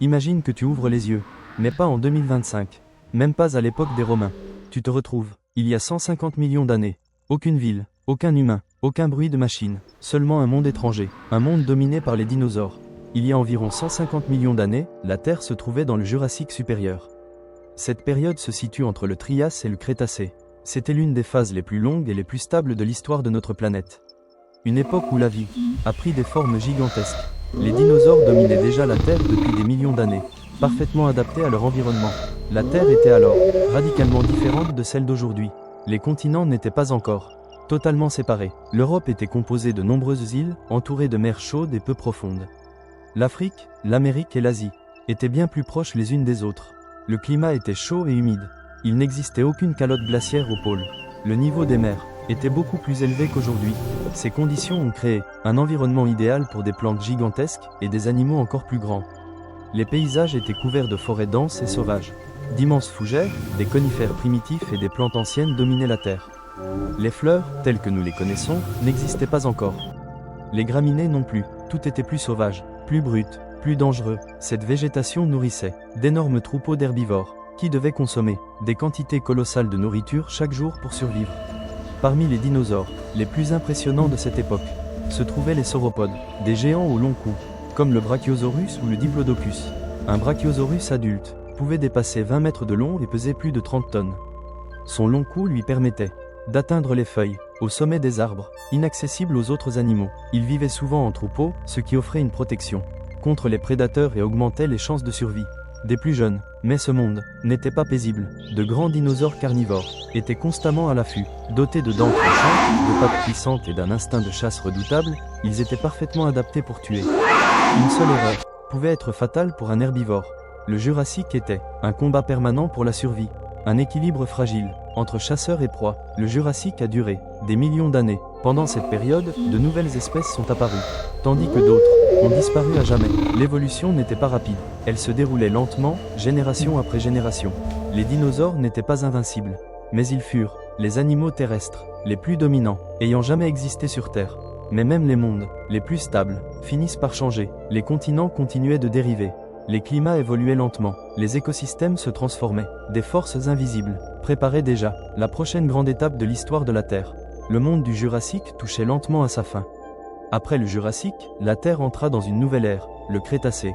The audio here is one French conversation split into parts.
Imagine que tu ouvres les yeux, mais pas en 2025, même pas à l'époque des Romains. Tu te retrouves, il y a 150 millions d'années. Aucune ville, aucun humain, aucun bruit de machine, seulement un monde étranger, un monde dominé par les dinosaures. Il y a environ 150 millions d'années, la Terre se trouvait dans le Jurassique supérieur. Cette période se situe entre le Trias et le Crétacé. C'était l'une des phases les plus longues et les plus stables de l'histoire de notre planète. Une époque où la vie a pris des formes gigantesques. Les dinosaures dominaient déjà la Terre depuis des millions d'années, parfaitement adaptés à leur environnement. La Terre était alors radicalement différente de celle d'aujourd'hui. Les continents n'étaient pas encore totalement séparés. L'Europe était composée de nombreuses îles, entourées de mers chaudes et peu profondes. L'Afrique, l'Amérique et l'Asie étaient bien plus proches les unes des autres. Le climat était chaud et humide. Il n'existait aucune calotte glaciaire au pôle. Le niveau des mers était beaucoup plus élevé qu'aujourd'hui. Ces conditions ont créé un environnement idéal pour des plantes gigantesques et des animaux encore plus grands. Les paysages étaient couverts de forêts denses et sauvages. D'immenses fougères, des conifères primitifs et des plantes anciennes dominaient la terre. Les fleurs, telles que nous les connaissons, n'existaient pas encore. Les graminées non plus, tout était plus sauvage, plus brut, plus dangereux. Cette végétation nourrissait d'énormes troupeaux d'herbivores, qui devaient consommer des quantités colossales de nourriture chaque jour pour survivre. Parmi les dinosaures, les plus impressionnants de cette époque, se trouvaient les sauropodes, des géants au long cou, comme le Brachiosaurus ou le Diplodocus. Un Brachiosaurus adulte pouvait dépasser 20 mètres de long et peser plus de 30 tonnes. Son long cou lui permettait d'atteindre les feuilles, au sommet des arbres, inaccessibles aux autres animaux. Il vivait souvent en troupeau, ce qui offrait une protection contre les prédateurs et augmentait les chances de survie des plus jeunes. Mais ce monde n'était pas paisible. De grands dinosaures carnivores étaient constamment à l'affût. Dotés de dents tranchantes, de pattes puissantes et d'un instinct de chasse redoutable, ils étaient parfaitement adaptés pour tuer. Une seule erreur pouvait être fatale pour un herbivore. Le Jurassique était un combat permanent pour la survie, un équilibre fragile entre chasseurs et proies. Le Jurassique a duré des millions d'années. Pendant cette période, de nouvelles espèces sont apparues, tandis que d'autres ont disparu à jamais. L'évolution n'était pas rapide, elle se déroulait lentement, génération après génération. Les dinosaures n'étaient pas invincibles, mais ils furent les animaux terrestres les plus dominants ayant jamais existé sur Terre. Mais même les mondes les plus stables finissent par changer. Les continents continuaient de dériver. Les climats évoluaient lentement, les écosystèmes se transformaient. Des forces invisibles préparaient déjà la prochaine grande étape de l'histoire de la Terre. Le monde du Jurassique touchait lentement à sa fin. Après le Jurassique, la Terre entra dans une nouvelle ère, le Crétacé.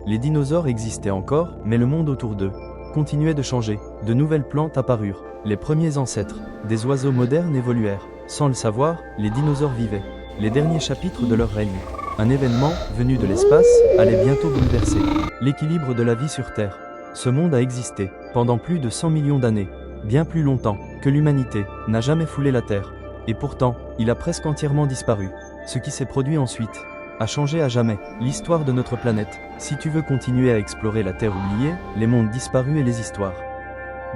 Les dinosaures existaient encore, mais le monde autour d'eux continuait de changer. De nouvelles plantes apparurent. Les premiers ancêtres des oiseaux modernes évoluèrent. Sans le savoir, les dinosaures vivaient les derniers chapitres de leur règne. Un événement, venu de l'espace, allait bientôt bouleverser l'équilibre de la vie sur Terre. Ce monde a existé pendant plus de 100 millions d'années, bien plus longtemps que l'humanité n'a jamais foulé la Terre. Et pourtant, il a presque entièrement disparu. Ce qui s'est produit ensuite a changé à jamais l'histoire de notre planète. Si tu veux continuer à explorer la Terre oubliée, les mondes disparus et les histoires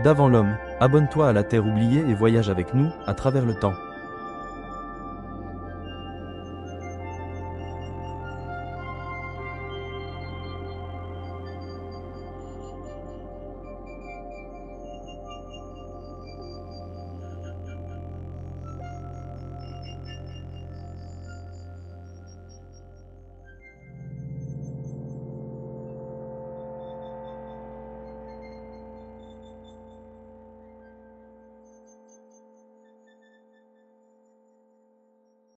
d'avant l'homme, abonne-toi à la Terre oubliée et voyage avec nous à travers le temps.